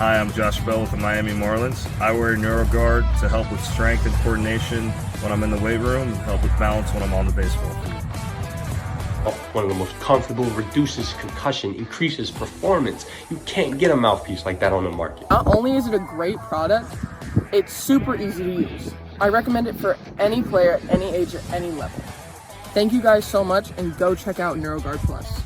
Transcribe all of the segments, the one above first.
Hi, I'm Josh Bell with the Miami Marlins. I wear NeuroGuard to help with strength and coordination when I'm in the weight room and help with balance when I'm on the baseball field. One of the most comfortable, reduces concussion, increases performance. You can't get a mouthpiece like that on the market. Not only is it a great product, it's super easy to use. I recommend it for any player at any age or any level. Thank you guys so much, and go check out NeuroGuard Plus.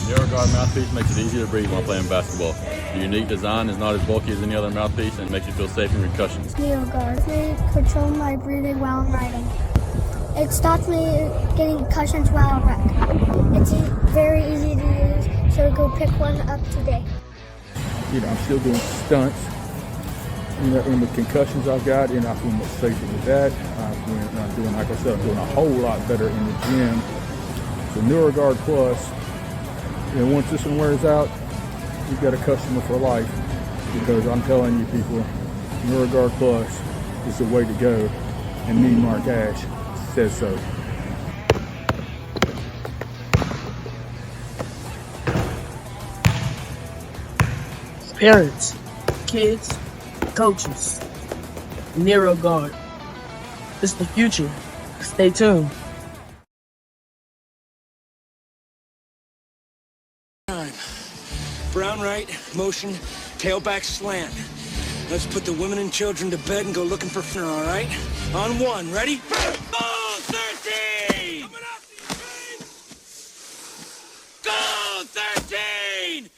NeuroGuard mouthpiece makes it easier to breathe while playing basketball. The unique design is not as bulky as any other mouthpiece and makes you feel safe in concussions. NeuroGuard. They control my breathing while I'm writing. It stops me getting concussions while I write. It's very easy to use, so go pick one up today. I'm still doing stunts. And with concussions I've got, I feel much safer with that. I'm doing, like I said, I'm doing a whole lot better in the gym. So NeuroGuard Plus, once this one wears out, you've got a customer for life, because I'm telling you people, NeuroGuard Plus is the way to go, and me, Mark Ash, says so. Parents, kids, coaches, NeuroGuard. It's the future. Stay tuned. Brown right, motion, tailback slant. Let's put the women and children to bed and go looking for dinner, all right? On one, ready? Go 13! Coming up, go 13!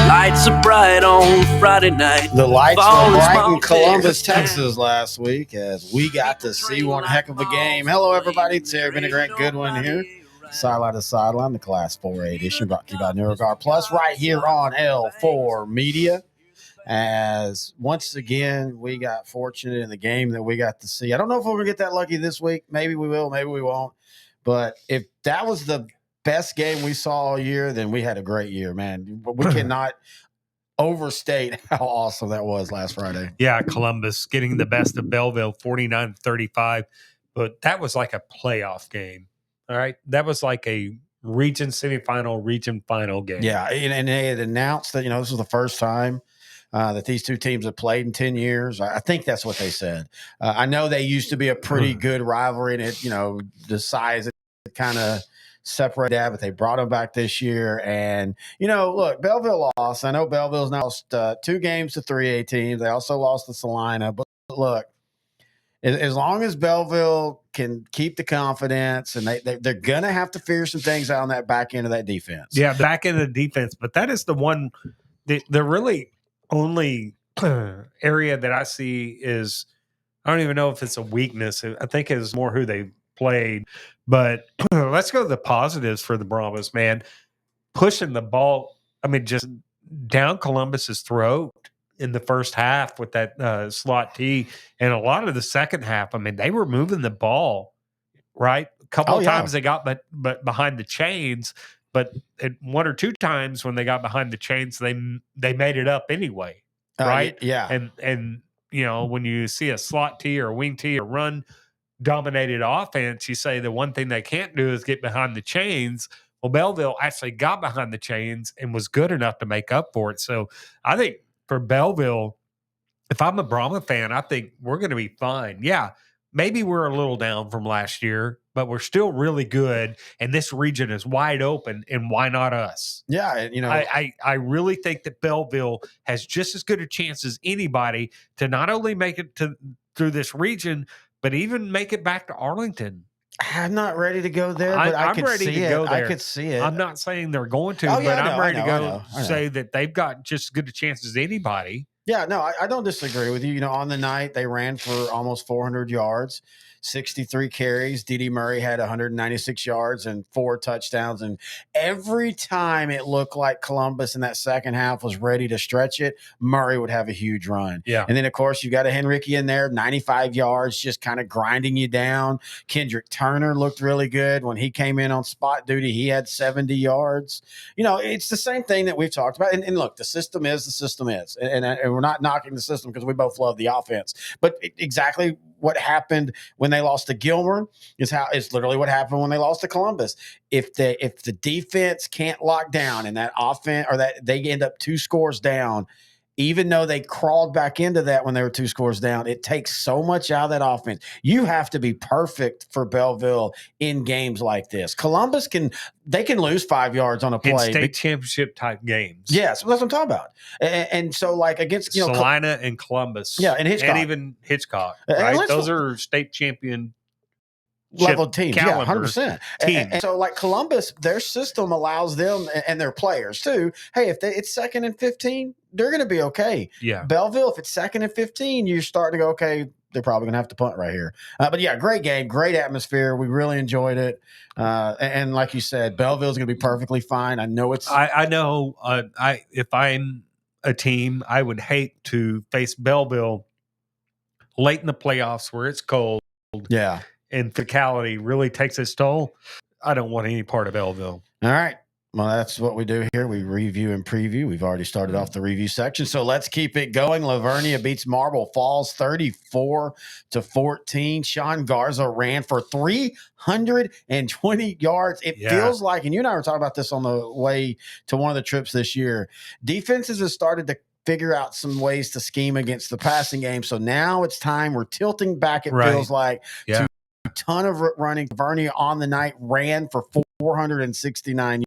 Lights are bright on Friday night. The lights were bright in Columbus, Texas last week as we got to see one heck of a game. Hello, everybody. Terry Vinaigrette Goodwin here. Sideline to Sideline, the Class 4A edition brought to you by NeuroGuard Plus right here on L4 Media. As once again, we got fortunate in the game that we got to see. I don't know if we're going to get that lucky this week. Maybe we will, maybe we won't. But if that was the best game we saw all year, then we had a great year, man. We cannot overstate how awesome that was last Friday. Yeah, Columbus getting the best of Belleville, 49-35. But that was like a playoff game, all right? That was like a region semifinal, region final game. Yeah, and they had announced that, this was the first time that these two teams have played in 10 years. I think that's what they said. I know they used to be a pretty good rivalry, and it, the size kind of separated that, but they brought them back this year. And, look, Belleville lost. I know Belleville's now lost 2 games to 3A teams. They also lost to Salina. But look, as long as Belleville can keep the confidence, and they're going to have to figure some things out on that back end of that defense. Yeah, back end of the defense. But that is the one, the really only area that I see is, I don't even know if it's a weakness. I think it's more who they played. But let's go to the positives for the Brahmas, man. Pushing the ball, just down Columbus's throat in the first half with that slot T. And a lot of the second half, they were moving the ball, right? A couple of times they got but behind the chains, but one or two times when they got behind the chains, they made it up anyway, right? Yeah. And when you see a slot T or a wing T or run dominated offense, you say the one thing they can't do is get behind the chains. Well, Belleville actually got behind the chains and was good enough to make up for it. So I think for Belleville, if I'm a Brahma fan, I think we're going to be fine. Yeah, maybe we're a little down from last year, but we're still really good. And this region is wide open. And why not us? Yeah, I really think that Belleville has just as good a chance as anybody to not only make it through this region, but even make it back to Arlington. I'm not ready to go there, but I'm ready to go there. I could see it. I'm not saying they're going to, Oh, yeah, but I'm ready to go I know. say that they've got just as good a chance as anybody. Yeah, no, I don't disagree with you. On the night, they ran for almost 400 yards, 63 carries. D.D. Murray had 196 yards and 4 touchdowns. And every time it looked like Columbus in that second half was ready to stretch it, Murray would have a huge run. Yeah. And then, of course, you got a Henrique in there, 95 yards, just kind of grinding you down. Kendrick Turner looked really good. When he came in on spot duty, he had 70 yards. It's the same thing that we've talked about. And look, the system is the system is. And we're not knocking the system because we both love the offense. But exactly what happened when they lost to Gilmer is literally what happened when they lost to Columbus. If the defense can't lock down and that offense, or that they end up 2 scores down, even though they crawled back into that when they were 2 scores down, it takes so much out of that offense. You have to be perfect for Belleville in games like this. Columbus can lose 5 yards on a play. In state championship type games. Yes, that's what I'm talking about. And so, like, against Salina and Columbus, and Hitchcock, and even Hitchcock, right? Those are state champion level teams, caliber 100%. And so, like, Columbus, their system allows them and their players too. Hey, if it's 2nd and 15, they're going to be okay. Yeah. Belleville, if it's 2nd and 15, you're starting to go, okay, they're probably going to have to punt right here. But yeah, great game, great atmosphere. We really enjoyed it. And like you said, Belleville's going to be perfectly fine. I know it's. I know. If I'm a team, I would hate to face Belleville late in the playoffs where it's cold. Yeah. And physicality really takes its toll. I don't want any part of Belleville. All right. Well, that's what we do here. We review and preview. We've already started off the review section, so let's keep it going. Lavernia beats Marble Falls 34-14. Sean Garza ran for 320 yards. It feels like, and you and I were talking about this on the way to one of the trips this year, defenses have started to figure out some ways to scheme against the passing game. So now it's time. We're tilting back, it feels like, to a ton of running. Lavernia on the night ran for 469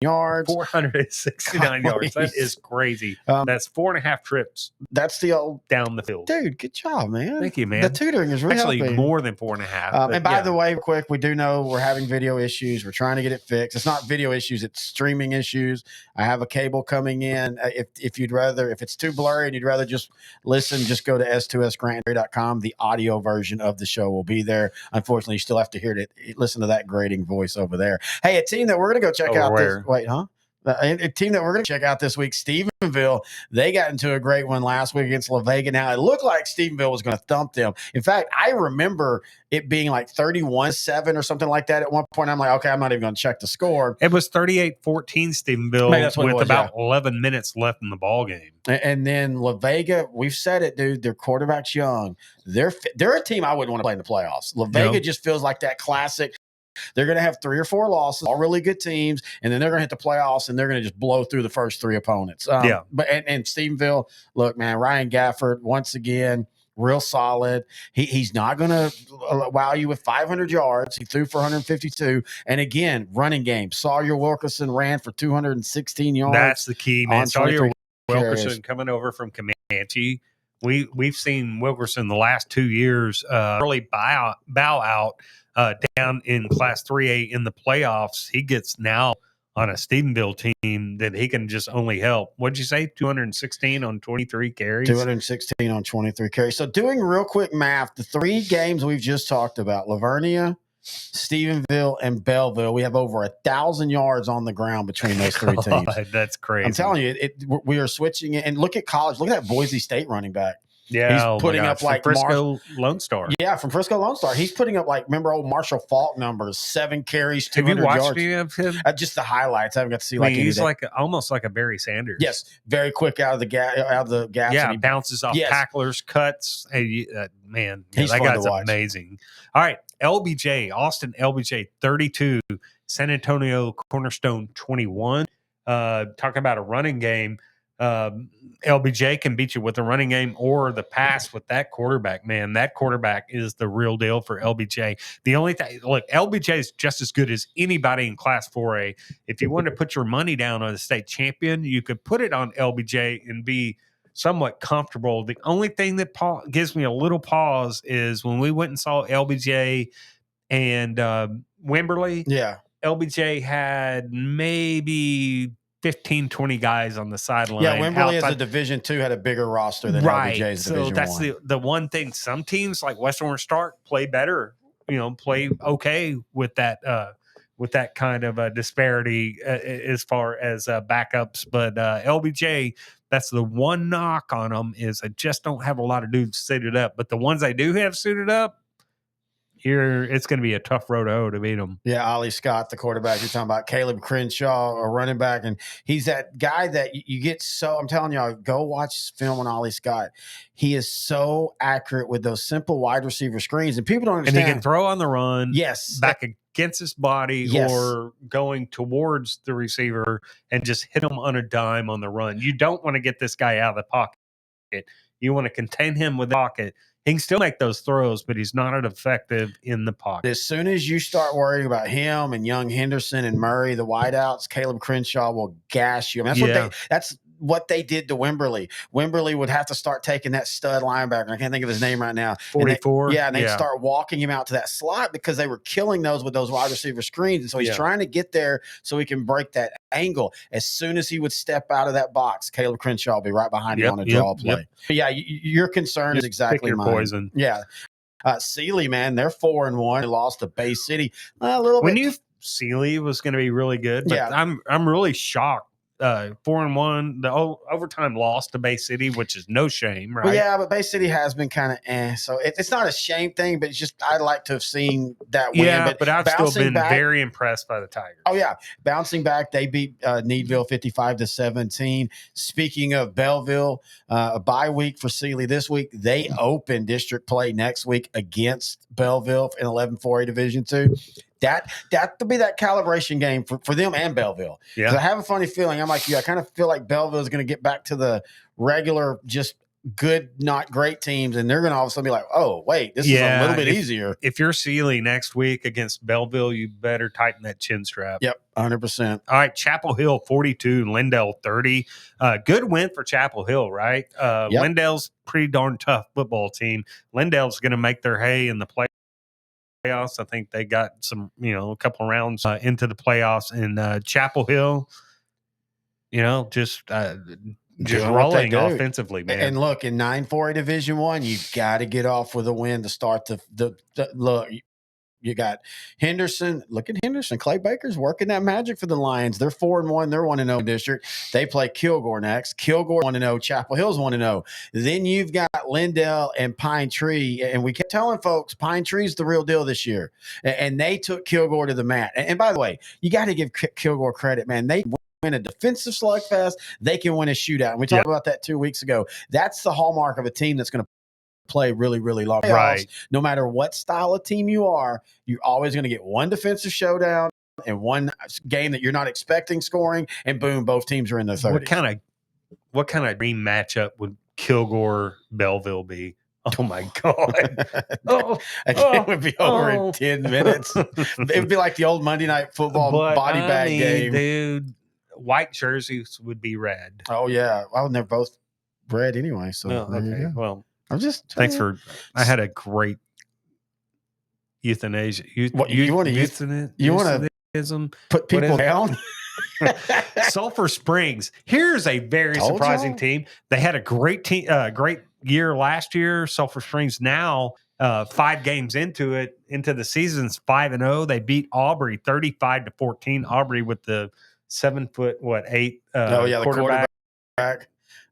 yards. 469 yards. That is crazy. That's 4.5 trips. That's the old down the field. Dude, good job, man. Thank you, man. The tutoring is really actually helping. More than 4.5. And by the way, quick, we do know we're having video issues. We're trying to get it fixed. It's not video issues, it's streaming issues. I have a cable coming in. If it's too blurry and you'd rather just listen, just go to s2sgrantray.com. The audio version of the show will be there. Unfortunately, you still have to listen to that grating voice over there. Hey, a team that we're going to go check out this. Wait, huh? A team that we're going to check out this week, Stephenville. They got into a great one last week against La Vega. Now, it looked like Stephenville was going to thump them. In fact, I remember it being like 31-7 or something like that at one point. I'm like, okay, I'm not even going to check the score. It was 38-14 Stephenville with about 11 minutes left in the ball game. And then La Vega, we've said it, dude, their quarterback's young. They're a team I wouldn't want to play in the playoffs. La Vega just feels like that classic. They're going to have 3 or 4 losses, all really good teams, and then they're going to hit the playoffs, and they're going to just blow through the first 3 opponents. But Stephenville, look, man, Ryan Gafford, once again, real solid. He's not going to wow you with 500 yards. He threw for 152. And again, running game. Sawyer Wilkerson ran for 216 yards. That's the key, man. Sawyer Wilkerson coming over from Comanche. We've seen Wilkerson the last 2 years really bow out down in Class 3A in the playoffs. He gets now on a Stephenville team that he can just only help. What'd you say? 216 on 23 carries? 216 on 23 carries. So doing real quick math, the 3 games we've just talked about, Lavernia, Stephenville, and Belleville, we have over 1,000 yards on the ground between those 3 teams. That's crazy. I'm telling you, we are switching it. And look at college. Look at that Boise State running back. Yeah, he's putting up like Frisco Lone Star. Yeah, from Frisco Lone Star. He's putting up like, remember old Marshall Falk numbers, 7 carries, 200 yards. Have you watched any of him? Just the highlights. I haven't got to see he's almost like a Barry Sanders. Yes, very quick out of the gap. Yeah, he bounces off tacklers, cuts. Man, that guy's amazing. All right, Austin LBJ 32, San Antonio Cornerstone 21. Talking about a running game. LBJ can beat you with the running game or the pass with that quarterback. Man, that quarterback is the real deal for LBJ. The only thing, look, LBJ is just as good as anybody in Class 4A. If you want to put your money down on a state champion, you could put it on LBJ and be somewhat comfortable. The only thing that gives me a little pause is when we went and saw LBJ and Wimberley. Yeah. LBJ had maybe 15, 20 guys on the sideline. Yeah, Wimberley as a Division II had a bigger roster than LBJ's Division So that's I. the one thing. Some teams like Western Orange Stark play better, play okay with that kind of disparity as far as backups. But LBJ, that's the one knock on them is I just don't have a lot of dudes suited up. But the ones I do have suited up, here it's going to be a tough road to beat them. Yeah, Ollie Scott, the quarterback you're talking about, Caleb Crenshaw, a running back, and he's that guy that you get so. I'm telling y'all, go watch film on Ollie Scott. He is so accurate with those simple wide receiver screens, and people don't understand. And he can throw on the run, yes, back against his body, yes, or going towards the receiver and just hit him on a dime on the run. You don't want to get this guy out of the pocket. You want to contain him with the pocket. He can still make those throws, but he's not as effective in the pocket. As soon as you start worrying about him and young Henderson and Murray, the wideouts, Caleb Crenshaw will gash you. I mean, that's what they did to Wimberley. Wimberley would have to start taking that stud linebacker. I can't think of his name right now. 44. And they'd start walking him out to that slot because they were killing those with those wide receiver screens. And so he's trying to get there so he can break that angle. As soon as he would step out of that box, Caleb Crenshaw will be right behind him on a draw play. But yeah, your concern is exactly mine. Poison. Yeah. Sealy, man, they're 4-1. They lost to Bay City a little bit. We knew Sealy was going to be really good, but I'm really shocked. 4-1, the overtime loss to Bay City, which is no shame, right? Well, yeah, but Bay City has been kind of so it's not a shame thing, but it's just I'd like to have seen that win. Yeah, but I've still been very impressed by the Tigers. Oh yeah, bouncing back, they beat Needville 55-17. Speaking of Belleville, a bye week for Sealy this week. They open district play next week against Belleville in 11-4A Division II. That to be that calibration game for them and Belleville. Yeah, I have a funny feeling. I'm like you. I kind of feel like Belleville is going to get back to the regular, just good, not great teams, and they're going to all of a sudden be like, "Oh, wait, this is a little bit easier." If you're Sealy next week against Belleville, you better tighten that chin strap. Yep, 100%. All right, Chapel Hill 42, Lindale 30. Good win for Chapel Hill, right? Lindale's pretty darn tough football team. Lindale's going to make their hay in the playoffs. I think they got some, a couple of rounds into the playoffs. And Chapel Hill, just rolling offensively, man. And look, in 9-4A Division I, you got to get off with a win to start the look. You got Henderson. Look at Henderson. Clay Baker's working that magic for the Lions. They're 4-1. They're 1-0 district. They play Kilgore next. Kilgore 1-0. Chapel Hill's 1-0. Then you've got Lindale and Pine Tree. And we kept telling folks Pine Tree's the real deal this year. And they took Kilgore to the mat. And by the way, you got to give Kilgore credit, man. They win a defensive slugfest. They can win a shootout. And we talked about that 2 weeks ago. That's the hallmark of a team that's going to play really, really long. Right. No matter what style of team you are, you're always going to get one defensive showdown and one game that you're not expecting scoring, and boom, both teams are in their 30s. What kind of dream matchup would Kilgore Belleville be? Oh my God. It would be over in 10 minutes. It would be like the old Monday Night Football body bag game. Dude, white jerseys would be red. Oh yeah. Well, they're both red anyway. So okay. Well, I'm just I had a great euthanasia. You want to put people down? Sulphur Springs. Here's a very surprising team. They had a great team, great year last year. Sulphur Springs now 5 games into the season's 5-0. They beat Aubrey 35-14. Aubrey with the 7'8" quarterback.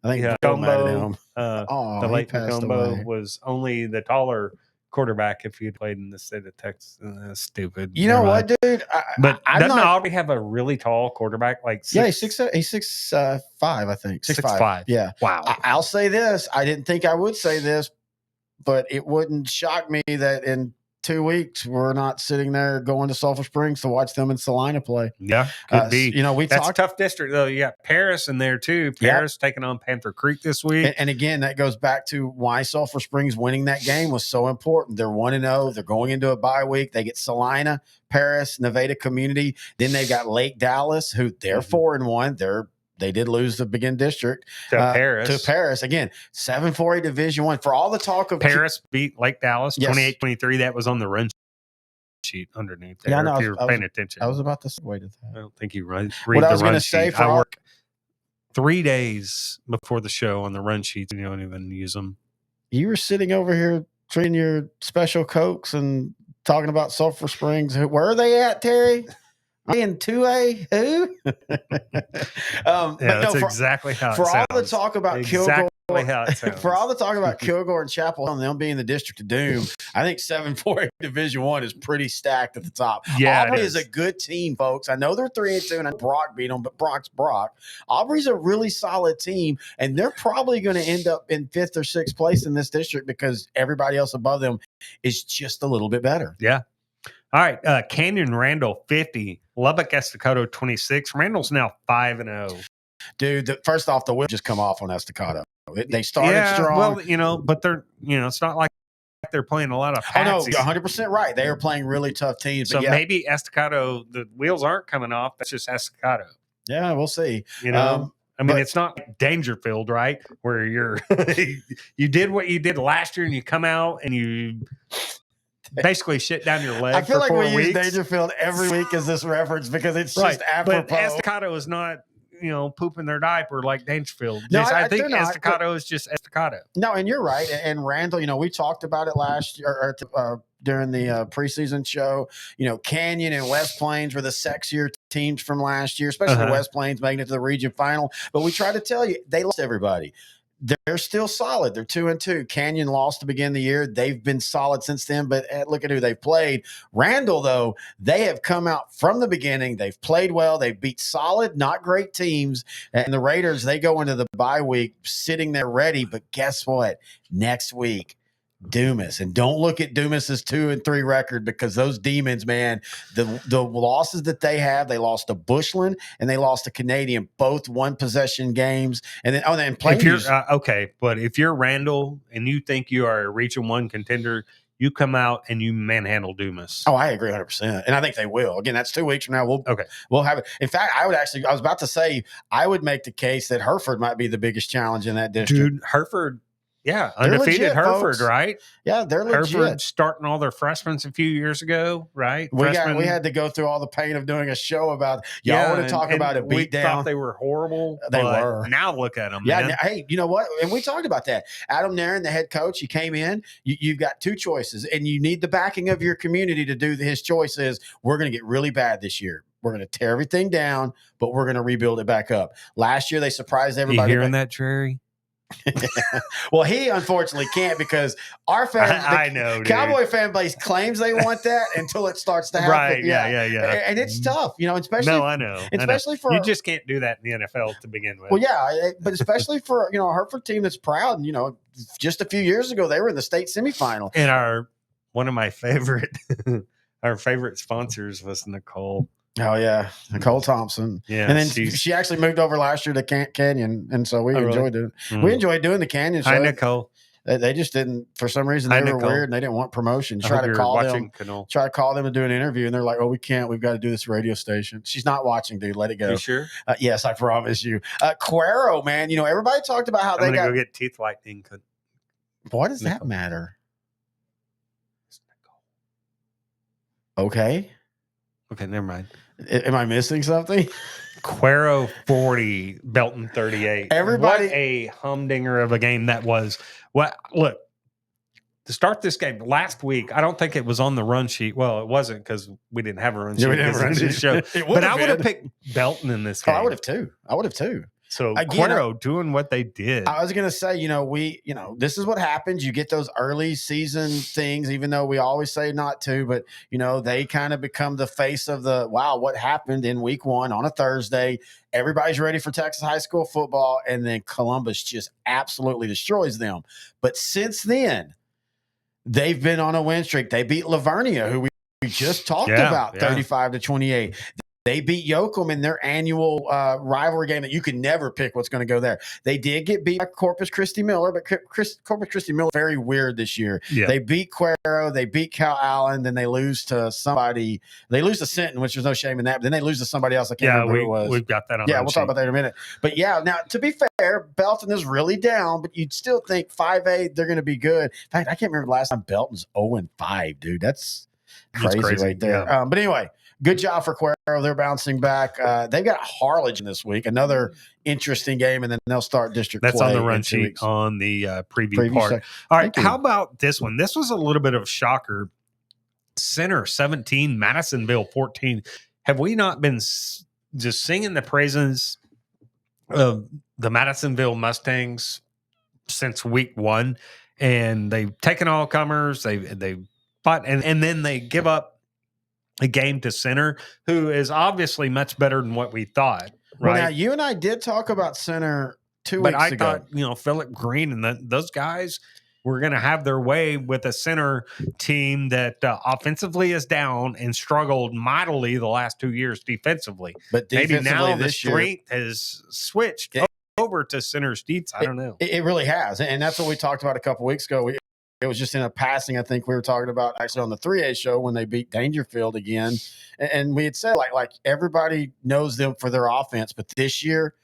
I think Macombo, the late Macombo was only the taller quarterback if you'd played in the state of Texas. Stupid. You know what, dude? But doesn't Aubrey have a really tall quarterback? Like he's 6'5", I think. 6'5". Yeah. Wow. I'll say this. I didn't think I would say this, but it wouldn't shock me that in 2 weeks we're not sitting there going to Sulphur Springs to watch them in Salina play. Yeah, could be. We That's talked a tough district though. You got Paris in there too. Paris taking on Panther Creek this week. And again, that goes back to why Sulphur Springs winning that game was so important. They're 1-0. They're going into a bye week. They get Salina, Paris, Nevada Community. Then they've got Lake Dallas, who they're 4-1. They did lose the Begin District to Paris. Again, 7-4 Division I. For all the talk of Paris beat Lake Dallas 28-23. That was on the run sheet underneath there. Yeah, no, if you're paying attention. I was about to segue to that. I don't think you read what the I was run gonna sheet. say for I work 3 days before the show on the run sheets, and you don't even use them. You were sitting over here drinking your special Cokes and talking about Sulphur Springs. Where are they at, Terry? In 2A, who? That's exactly how it sounds. For all the talk about Kilgore, how it sounds. For all the talk about Kilgore and Chapel Hill and them being the District of Doom, I think 7-4 Division I is pretty stacked at the top. Yeah, Aubrey is a good team, folks. I know they're 3-2, and Brock beat them, but Brock's Brock. Aubrey's a really solid team, and they're probably going to end up in 5th or 6th place in this district because everybody else above them is just a little bit better. Yeah. All right, Canyon Randall 50, Lubbock Estacado 26. Randall's now 5-0. Dude, first off, the wheel just come off on Estacado. They started strong. Well, but they're it's not like they're playing a lot of patsies. Oh, no, 100% right. They are playing really tough teams. So maybe Estacado, the wheels aren't coming off. That's just Estacado. Yeah, we'll see. It's not Dangerfield, right? Where you're you did what you did last year and you come out and you basically shit down your leg. I feel for like 4 we weeks. use Dangerfield every week as this reference because it's just apropos. But Estacado is not, pooping their diaper like Dangerfield. No, I think not, Estacado is just Estacado. No, and you're right. And Randall, we talked about it last year during the preseason show. Canyon and West Plains were the sexier teams from last year, especially West Plains making it to the region final. But we try to tell you, they lost everybody. They're still solid. They're 2-2. Canyon lost to begin the year. They've been solid since then, but look at who they've played. Randall, though, they have come out from the beginning. They've played well. They've beat solid, not great teams. And the Raiders, they go into the bye week sitting there ready. But guess what? Next week, Dumas. And don't look at Dumas's 2-3 record because those demons, man, the losses that they have, they lost to Bushland and they lost to Canadian, both one possession games. And then but if you're Randall and you think you are a Region 1 contender, you come out and you manhandle Dumas. Oh, I agree 100%. And I think they will. Again, that's 2 weeks from now. We'll have it. In fact, I was about to say, I would make the case that Hereford might be the biggest challenge in that district. Dude, Hereford. Yeah, undefeated legit, Hereford, folks. right? Yeah, they're legit. Hereford starting all their freshmen a few years ago, right? We had to go through all the pain of doing a show about y'all want to talk about a beatdown. We thought they were horrible. They were. Now look at them. Yeah. Man. Hey, you know what? And we talked about that. Adam Nairn, the head coach, he came in. You've got two choices, and you need the backing of your community to do his choice is we're going to get really bad this year. We're going to tear everything down, but we're going to rebuild it back up. Last year, they surprised everybody. You hearing that, Terry? Well, he unfortunately can't because our Cowboy fan base claims they want that until it starts to happen. Right? Yeah. And it's tough, especially. No, I know. Especially for you just can't do that in the NFL to begin with. Well, yeah, but especially for a Hereford team that's proud. And just a few years ago they were in the state semifinal. And one of my favorite sponsors was Nicole. Oh yeah, Nicole Thompson. Yeah, and then she actually moved over last year to Canyon, and so we enjoyed it. We enjoyed doing the Canyon show. Hi, Nicole. They just didn't, for some reason, they were weird and they didn't want promotion. Try to call them and do an interview, and they're like, "Oh, we can't. We've got to do this radio station." She's not watching, dude. Let it go. You sure? Yes, I promise you. Cuero, man. Everybody talked about how I'm gonna go get teeth whitening. Why does that matter? Okay, never mind. Am I missing something? Cuero 40, Belton 38. Everybody, what a humdinger of a game that was. Look, to start this game last week, I don't think it was on the run sheet. Well, it wasn't because we didn't have a run sheet. But I would have picked Belton in this game. I would have too. So Cuero doing what they did. I was going to say, this is what happens. You get those early season things, even though we always say not to, but they kind of become the face of what happened in week 1 on a Thursday. Everybody's ready for Texas high school football. And then Columbus just absolutely destroys them. But since then, They've been on a win streak. They beat Lavernia, who we just talked about, 35-28. They beat Yoakum in their annual rivalry game that you can never pick what's going to go there. They did get beat by Corpus Christi Miller, but Corpus Christi Miller very weird this year. Yeah. They beat Cuero, they beat Cal Allen, then they lose to somebody. They lose to Sinton, which there's no shame in that. But then they lose to somebody else. I can't remember who it was. We've got that on. Yeah, we'll talk about that in a minute. But yeah, now to be fair, Belton is really down, but you'd still think 5A, they're going to be good. In fact, I can't remember the last time Belton's 0-5, dude. That's crazy right there. Yeah. But anyway, good job for Cuero. They're bouncing back. They've got Harlingen this week, another interesting game, and then they'll start district That's play on the run in 2 sheet weeks. on the preview part. sec- All right, Thank you. how about this one? This was a little bit of a shocker. Center 17, Madisonville 14. Have we not been just singing the praises of the Madisonville Mustangs since week one? And they've taken all comers. They fought, and then they give up a game to Center, who is obviously much better than what we thought. Right? Well, now you and I did talk about Center 2 But weeks I ago. thought, Philip Green and those guys were going to have their way with a Center team that offensively is down and struggled mightily the last 2 years defensively. But Maybe now defensively the this year, strength has switched over to Center's defense. I don't know. It really has. And that's what we talked about a couple weeks ago. It was just in a passing, I think we were talking about actually on the 3A show when they beat Dangerfield again. And we had said, like everybody knows them for their offense, but this year,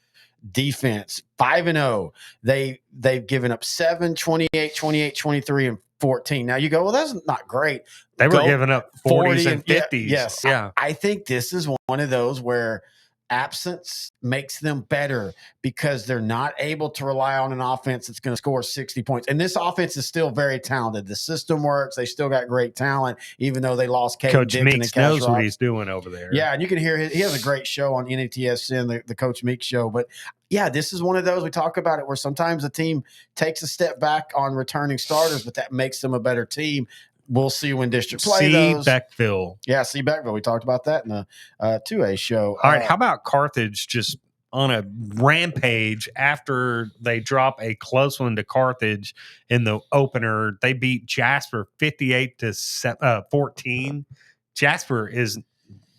defense, 5-0. They've given up 7, 28, 28, 23, and 14. Now you go, well, that's not great. They were giving up 40s and 50s. Yes. Yeah. I think this is one of those where absence makes them better because they're not able to rely on an offense that's going to score 60 points. And this offense is still very talented. The system works. They still got great talent, even though they lost Caden Coach Dixon Meeks and Cash knows Rock. what he's doing over there. Yeah, and you can hear he has a great show on NETSN, the Coach Meeks show. But yeah, this is one of those we talk about it where sometimes a team takes a step back on returning starters, but that makes them a better team. We'll see when district play those. Beckville. Yeah, see Beckville. We talked about that in the 2A show. All right, how about Carthage just on a rampage after they drop a close one to Carthage in the opener? They beat Jasper 58-14. Jasper is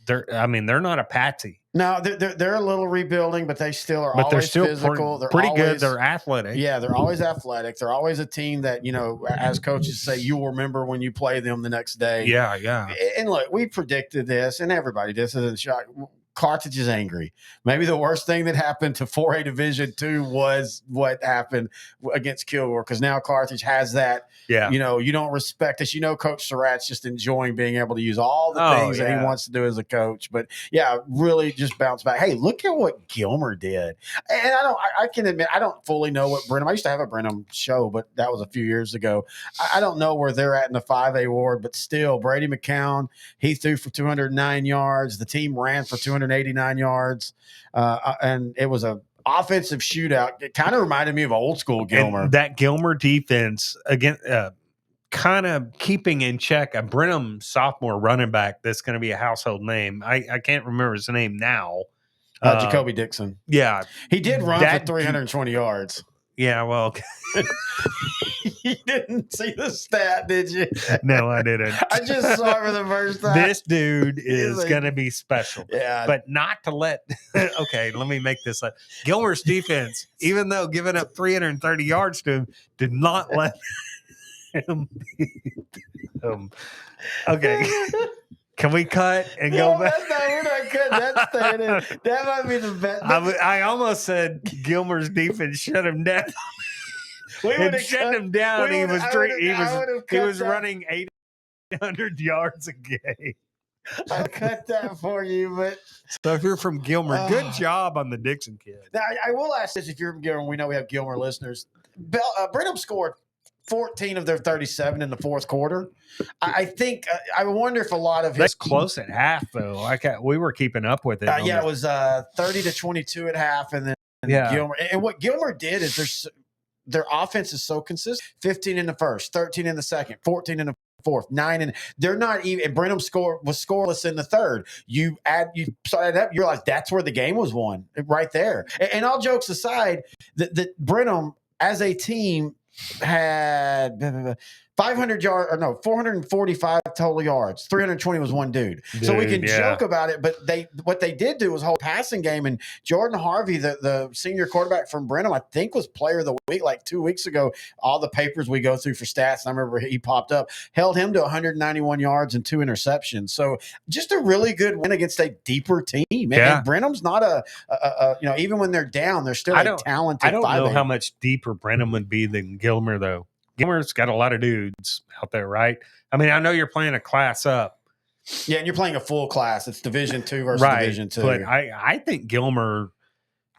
they're not a patsy. No, they're a little rebuilding, but they still are. But they're always still physical. They're pretty always good. They're athletic. Yeah, they're always athletic. They're always a team that, as coaches say, you'll remember when you play them the next day. Yeah. And look, we predicted this, and everybody, this isn't a shock. Carthage is angry. Maybe the worst thing that happened to 4A Division II was what happened against Kilgore, because now Carthage has that. Yeah. You don't respect us. Coach Surratt's just enjoying being able to use all the things that he wants to do as a coach. But yeah, really just bounce back. Hey, look at what Gilmer did. And I can admit, I don't fully know what Brenham. I used to have a Brenham show, but that was a few years ago. I don't know where they're at in the 5A ward, but still, Brady McCown, he threw for 209 yards. The team ran for 289 yards. And it was a offensive shootout. It kind of reminded me of old school Gilmer. And that Gilmer defense again, kind of keeping in check a Brenham sophomore running back that's going to be a household name. I can't remember his name now. Jacoby Dixon. Yeah, he did run for 320 yards. Yeah, well, you didn't see the stat, did you? No, I didn't. I just saw it for the first time. This dude is going to be special. Yeah. But not to let – okay, let me make this up. Gilmer's defense, even though giving up 330 yards to him, did not let him beat him. Okay. Can we cut and go back? We're not cutting. That's staying in. That might be the best. I almost said Gilmer's defense shut him down. And shut him down. He was running 800 yards a game. I cut that for you, but so if you're from Gilmer, good job on the Dixon kid. Now, I will ask this: if you're from Gilmer, we know we have Gilmer listeners. Brenham scored 14 of their 37 in the fourth quarter. I think I wonder if a lot of that's close at half though. We were keeping up with it. It was 30-22 at half, and then Gilmer. And what Gilmer did is their offense is so consistent: 15 in the first, 13 in the second, 14 in the fourth, 9 and they're not even. And Brenham was scoreless in the third. You start that up, you realize that's where the game was won right there. And all jokes aside, that Brenham as a team had 500 yards, or no, 445 total yards. 320 was one dude. So we can joke about it, but what they did do was whole passing game. And Jordan Harvey, the senior quarterback from Brenham, I think was player of the week like 2 weeks ago. All the papers we go through for stats, I remember he popped up, held him to 191 yards and 2 interceptions. So just a really good win against a deeper team. And Brenham's not a even when they're down, they're still a talented. I don't know how much deeper Brenham would be than Gilmer, though. Gilmer's got a lot of dudes out there, right? I mean, I know you're playing a class up. Yeah, and you're playing a full class. It's Division II versus Division II. But I think Gilmer,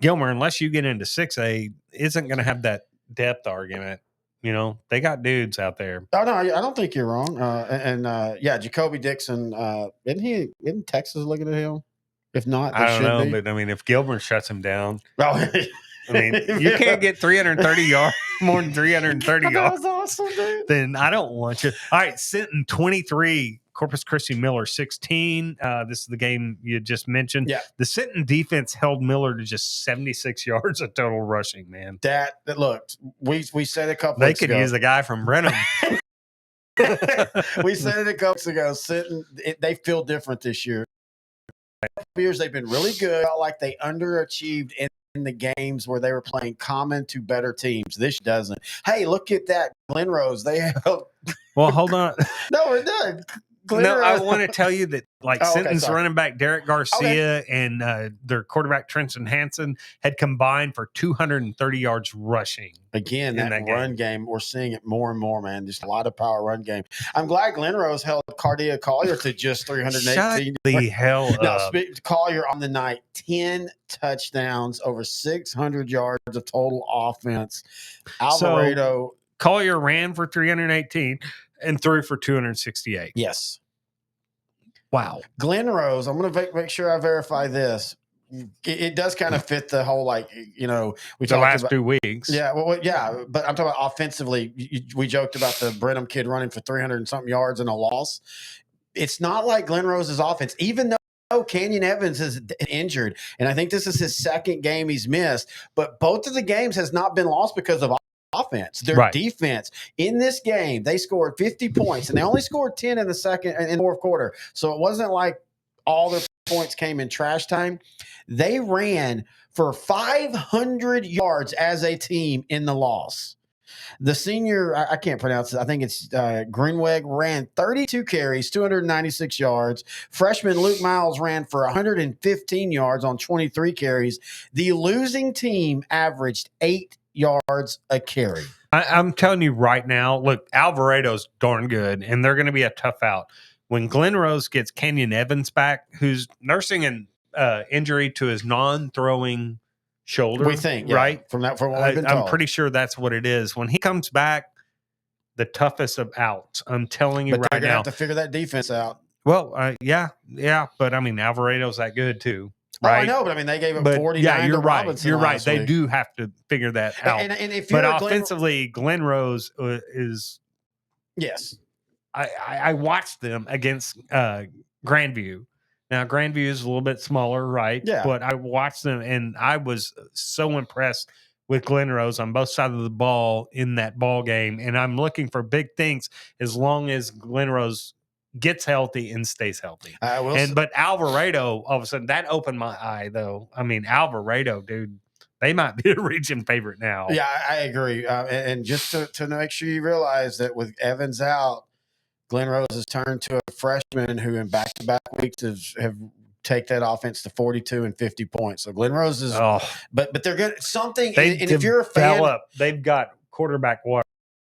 unless you get into 6A, isn't going to have that depth argument. You know, they got dudes out there. Oh, no, I don't think you're wrong. Jacoby Dixon, isn't Texas looking at him? If not, I don't know. But I mean, if Gilmer shuts him down, I mean, you can't get 330 yards, more than 330 yards. That was awesome, dude. Then I don't want you. All right, Sinton 23, Corpus Christi Miller 16. This is the game you just mentioned. Yeah. The Sinton defense held Miller to just 76 yards of total rushing, man. That looked, we said a couple They weeks could ago. use a guy from Brenham. We said it a couple weeks ago. Sinton, they feel different this year. Years they've been really good. Felt like they underachieved in the games where they were playing common to better teams. This doesn't. Hey, look at that, Glen Rose. They have. Well, hold on. No, we're done. No, I want to tell you that Sinton's running back Derek Garcia and their quarterback Trenton Hansen had combined for 230 yards rushing. Again, that run game, we're seeing it more and more, man. Just a lot of power run game. I'm glad Glen Rose held Cardia Collier to just 318. Shut the hell up. Collier on the night, 10 touchdowns, over 600 yards of total offense. Alvarado. So, Collier ran for 318 and threw for 268. Yes. Wow. Glen Rose, I'm going to make sure I verify this. It does kind of fit the whole, we the talked last about 2 weeks. Yeah, but I'm talking about offensively. We joked about the Brenham kid running for 300 and something yards and a loss. It's not like Glen Rose's offense, even though Canyon Evans is injured, and I think this is his second game he's missed, but both of the games has not been lost because of offense. Their defense in this game, they scored 50 points, and they only scored 10 in the fourth quarter. So it wasn't like all their points came in trash time. They ran for 500 yards as a team in the loss. The senior, I can't pronounce it. I think it's Greenweg, ran 32 carries, 296 yards. Freshman Luke Miles ran for 115 yards on 23 carries. The losing team averaged 8 yards a carry. I'm telling you right now, look, Alvarado's darn good, and they're going to be a tough out. When Glen Rose gets Canyon Evans back, who's nursing an injury to his non-throwing shoulder, we think, right? From what we've been told. I'm pretty sure that's what it is. When he comes back, the toughest of outs. I'm telling you right now. They're going to have to figure that defense out. Well, yeah. But I mean, Alvarado's that good too. Right? Right? I know, but I mean, they gave him 49 yeah, you're to right. Robinson. You're right. last They week. do have to figure that out. And if you're offensively, Glen Rose is. Yes. I watched them against Grandview. Now, Grandview is a little bit smaller, right? Yeah. But I watched them, and I was so impressed with Glen Rose on both sides of the ball in that ball game. And I'm looking for big things as long as Glen Rose gets healthy and stays healthy. But Alvarado, all of a sudden, that opened my eye, though. I mean, Alvarado, dude, they might be a region favorite now. Yeah, I agree. And just to make sure you realize that with Evans out, Glen Rose has turned to a freshman who in back-to-back weeks have take that offense to 42 and 50 points. So Glen Rose is but they're good. Something, and if you're a fan, they've got quarterback water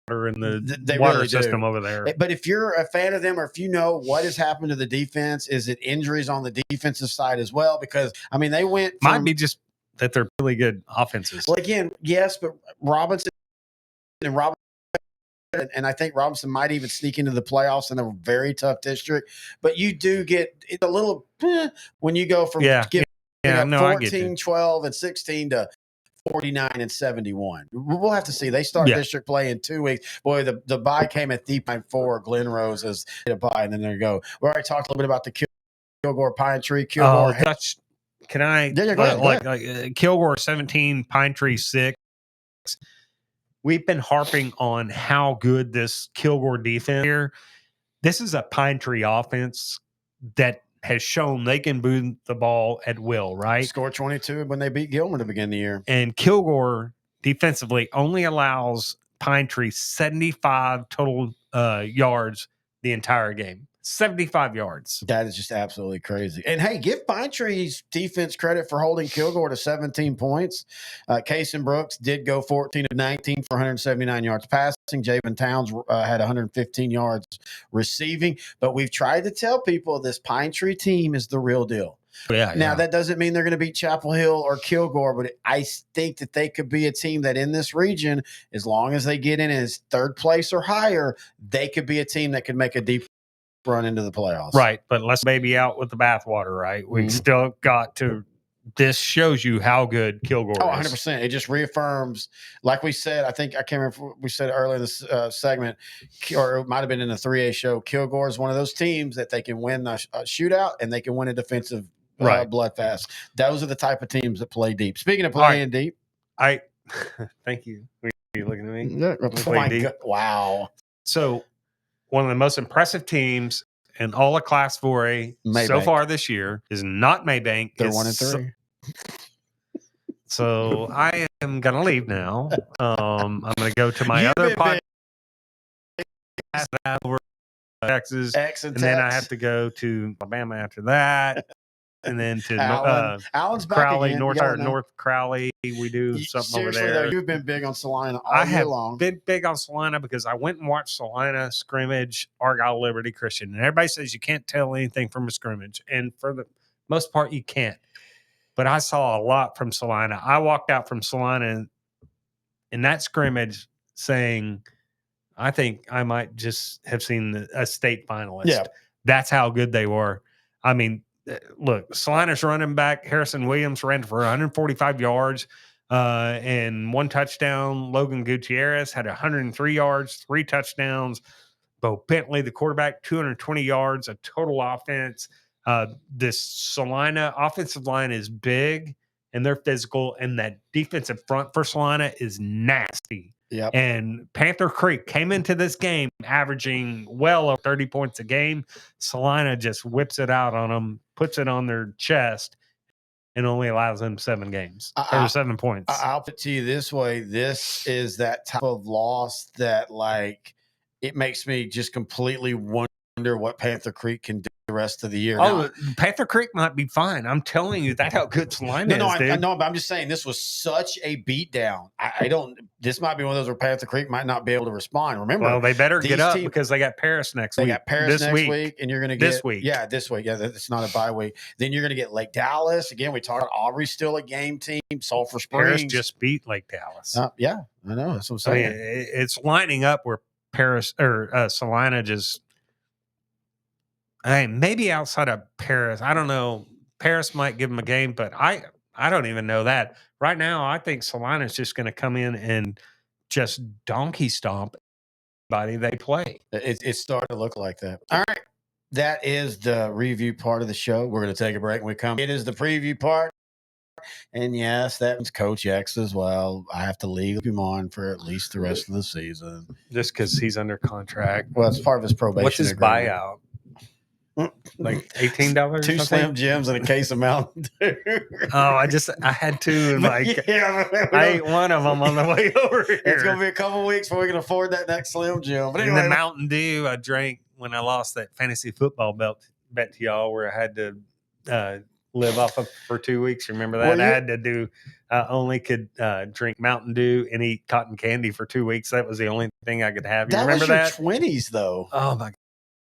in the water really system over there. But if you're a fan of them, or if you know what has happened to the defense, is it injuries on the defensive side as well? Because I mean, they went might be just that they're really good offenses. Well, again, yes, but Robinson, and I think Robinson might even sneak into the playoffs in a very tough district. But you do get a little when you go from 14, 12, and 16 to 49 and 71. We'll have to see. They start district play in 2 weeks. Boy, the bye came at 3.4. Glen Rose as a bye, and then there you go. We already talked a little bit about the Kilgore Pine Tree. Kilgore. Can I? Yeah, go ahead. Kilgore 17, Pine Tree 6. we've been harping on how good this Kilgore defense here. This is a Pine Tree offense that has shown they can move the ball at will, right? Score 22 when they beat Gilmer to begin the year. And Kilgore defensively only allows Pine Tree 75 total yards the entire game. 75 yards. That is just absolutely crazy. And hey, give Pine Tree's defense credit for holding Kilgore to 17 points. Kason Brooks did go 14 of 19 for 179 yards passing. Javen Towns had 115 yards receiving. But we've tried to tell people this Pine Tree team is the real deal. Now, that doesn't mean they're going to beat Chapel Hill or Kilgore, but I think that they could be a team that in this region, as long as they get in as third place or higher, they could be a team that could make a deep run into the playoffs. Right, but let's baby out with the bathwater, right? We still got to – this shows you how good Kilgore is. 100%. It just reaffirms, like we said, I can't remember if we said it earlier in this segment, or it might have been in the 3A show, Kilgore is one of those teams that they can win a shootout and they can win a defensive bloodfest. Those are the type of teams that play deep. Speaking of playing deep. Thank you. Are you looking at me? Yeah. Oh my God. Wow. So – one of the most impressive teams in all of Class 4A so far this year is not Maybank. They're 1-3. So I am going to leave now. I'm going to go to my other podcast over Texas. And then I have to go to Alabama after that. And then to Alan's Crowley, North Crowley. We do something over there. Though, you've been big on Salina all year long. I have been big on Salina because I went and watched Salina scrimmage Argyle Liberty Christian. And everybody says you can't tell anything from a scrimmage. And for the most part, you can't. But I saw a lot from Salina. I walked out from Salina in that scrimmage saying, I think I might just have seen a state finalist. Yeah. That's how good they were. I mean, look, Salina's running back Harrison Williams ran for 145 yards and 1 touchdown. Logan Gutierrez had 103 yards, 3 touchdowns. Bo Bentley, the quarterback, 220 yards, a total offense. This Salina offensive line is big and they're physical, and that defensive front for Salina is nasty. Yep. And Panther Creek came into this game averaging well over 30 points a game. Salina just whips it out on them, puts it on their chest, and only allows them 7 points. I'll put it to you this way. This is that type of loss that, like, it makes me just completely wonder what Panther Creek can do the rest of the year. Oh, Panther Creek might be fine. I'm telling you, that's how good Salina is, dude. I know, but I'm just saying this was such a beatdown. This might be one of those where Panther Creek might not be able to respond. Remember, well, they better get up because they got Paris next week. They got Paris next week, and you're going to get this week. Yeah, this week. Yeah, it's not a bye week. Then you're going to get Lake Dallas. Again, we talked about Aubrey's still a game team. Sulphur Springs. Paris just beat Lake Dallas. Yeah, I know. That's what I'm saying. I mean, it's lining up where Paris or Salina just. Maybe outside of Paris, I don't know. Paris might give them a game, but I don't even know that. Right now, I think Salina is just going to come in and just donkey stomp anybody they play. It's starting to look like that. All right. That is the review part of the show. We're going to take a break when we come. It is the preview part. And yes, that means Coach X as well. I have to leave him on for at least the rest of the season. Just because he's under contract. Well, it's part of his probation. What's his buyout? Like $18? 2 Slim Jims and a case of Mountain Dew. I had 2 and I ate one of them on the way over here. It's going to be a couple weeks before we can afford that next Slim Jim. But anyway, and the Mountain Dew I drank when I lost that fantasy football bet to y'all where I had to live off of for 2 weeks. Remember that? I had to do only could drink Mountain Dew and eat cotton candy for 2 weeks. That was the only thing I could have. You remember that? That was your 20s though. Oh my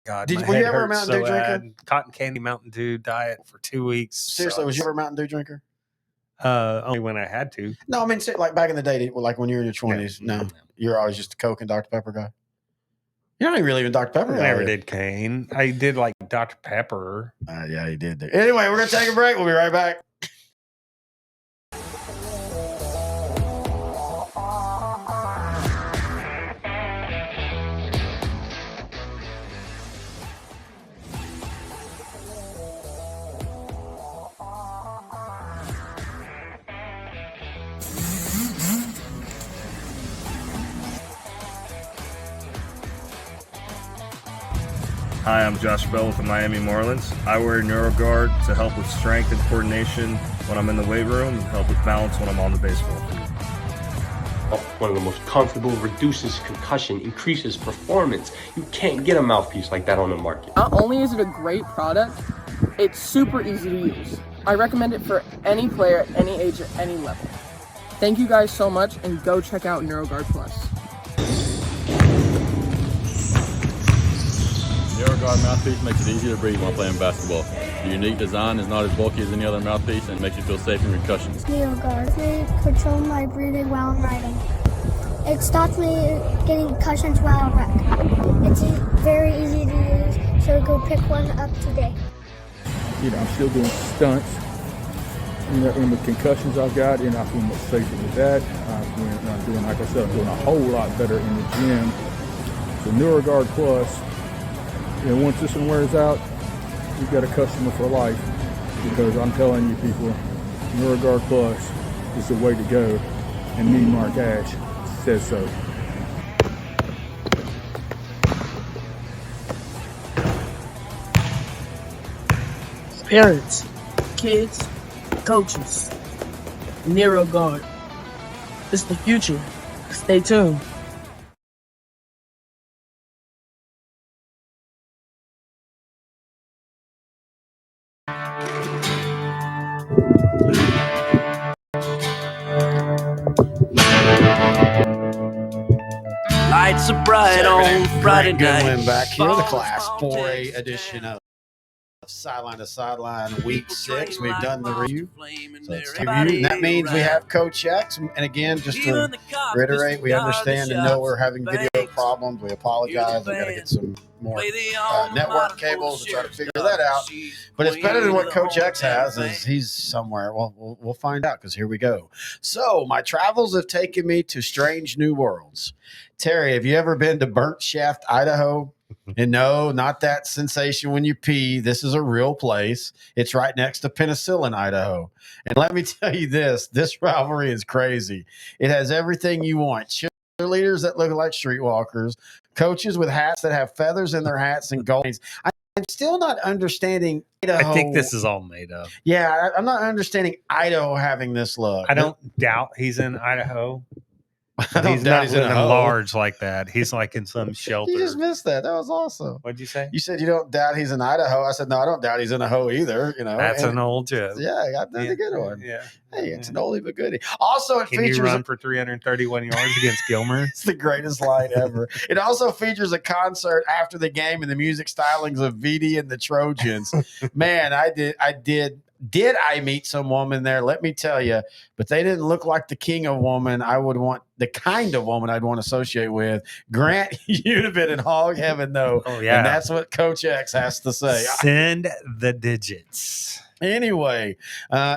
God. Were you ever a Mountain Dew drinker? Cotton candy Mountain Dew diet for 2 weeks. Seriously, was you ever a Mountain Dew drinker? Only when I had to. No, I mean, like back in the day, like when you were in your 20s. No, you're always just a Coke and Dr. Pepper guy. You're not really even Dr. Pepper guy. I never did Cane. I did like Dr. Pepper. Yeah, he did there. Anyway, we're going to take a break. We'll be right back. Hi, I'm Josh Bell with the Miami Marlins. I wear NeuroGuard to help with strength and coordination when I'm in the weight room and help with balance when I'm on the baseball field. One of the most comfortable, reduces concussion, increases performance. You can't get a mouthpiece like that on the market. Not only is it a great product, it's super easy to use. I recommend it for any player, any age, at any level. Thank you guys so much, and go check out NeuroGuard Plus. NeuroGuard mouthpiece makes it easy to breathe while playing basketball. The unique design is not as bulky as any other mouthpiece and makes you feel safe in concussions. NeuroGuard. They control my breathing while I'm writing. It stops me getting concussions while I wreck. It's very easy to use, so go pick one up today. I'm still doing stunts. And with concussions I've got, and I feel much safer with that. I'm doing, like I said, I'm doing a whole lot better in the gym. So NeuroGuard Plus, once this one wears out, you've got a customer for life, because I'm telling you people, NeuroGuard Plus is the way to go, and me, Mark Ash, says so. Parents, kids, coaches, NeuroGuard. It's the future. Stay tuned. Lights are bright on Friday night. Goodwin back here, the Class 4A edition of Sideline to Sideline Week 6. We've done the review. So it's review. And that means we have Coach X. And again, just to reiterate, we understand and know we're having video problems. We apologize. We've got to get some more network cables to try to figure that out. But it's better than what Coach X has, is he's somewhere. Well, we'll find out, because here we go. So my travels have taken me to strange new worlds. Terry, have you ever been to Burnt Shaft, Idaho? And no, not that sensation when you pee. This is a real place. It's right next to Penicillin, Idaho. And let me tell you this rivalry is crazy. It has everything you want. Cheerleaders that look like streetwalkers, coaches with hats that have feathers in their hats and gold. I'm still not understing Idaho. I think this is all made up. Yeah, I'm not understanding Idaho having this look. I don't doubt he's in Idaho. He's not living large like that. He's like in some shelter. You just missed that. That was awesome. What'd you say? You said you don't doubt he's in Idaho. I said, no, I don't doubt he's in Idaho either. That's an old joke. Yeah, that's a good one. Yeah. Hey, it's an oldie but goodie. Also, it Can features you run for 331 yards against Gilmer? It's the greatest line ever. It also features a concert after the game and the music stylings of VD and the Trojans. Man, Did I meet some woman there? Let me tell you, but they didn't look like the king of woman I would want, the kind of woman I'd want to associate with. Grant, you'd have been in hog heaven, though. Oh, yeah. And that's what Coach X has to say. Send the digits. Anyway,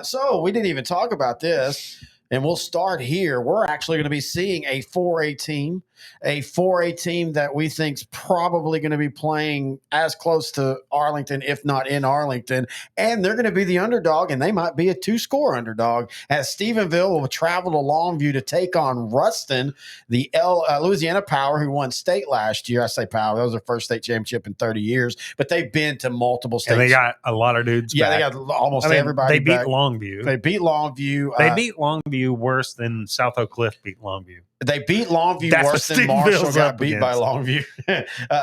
so we didn't even talk about this, and we'll start here. We're actually going to be seeing a 4A team that we think's probably going to be playing as close to Arlington, if not in Arlington, and they're going to be the underdog, and they might be a 2-score underdog, as Stephenville will travel to Longview to take on Ruston, the Louisiana Power, who won state last year. I say Power, that was their first state championship in 30 years, but they've been to multiple states. And they got a lot of dudes back. They got almost everybody They beat back. Longview. They beat Longview. They beat Longview worse than South Oak Cliff beat Longview. They beat Longview worse than Marshall got beat by Longview.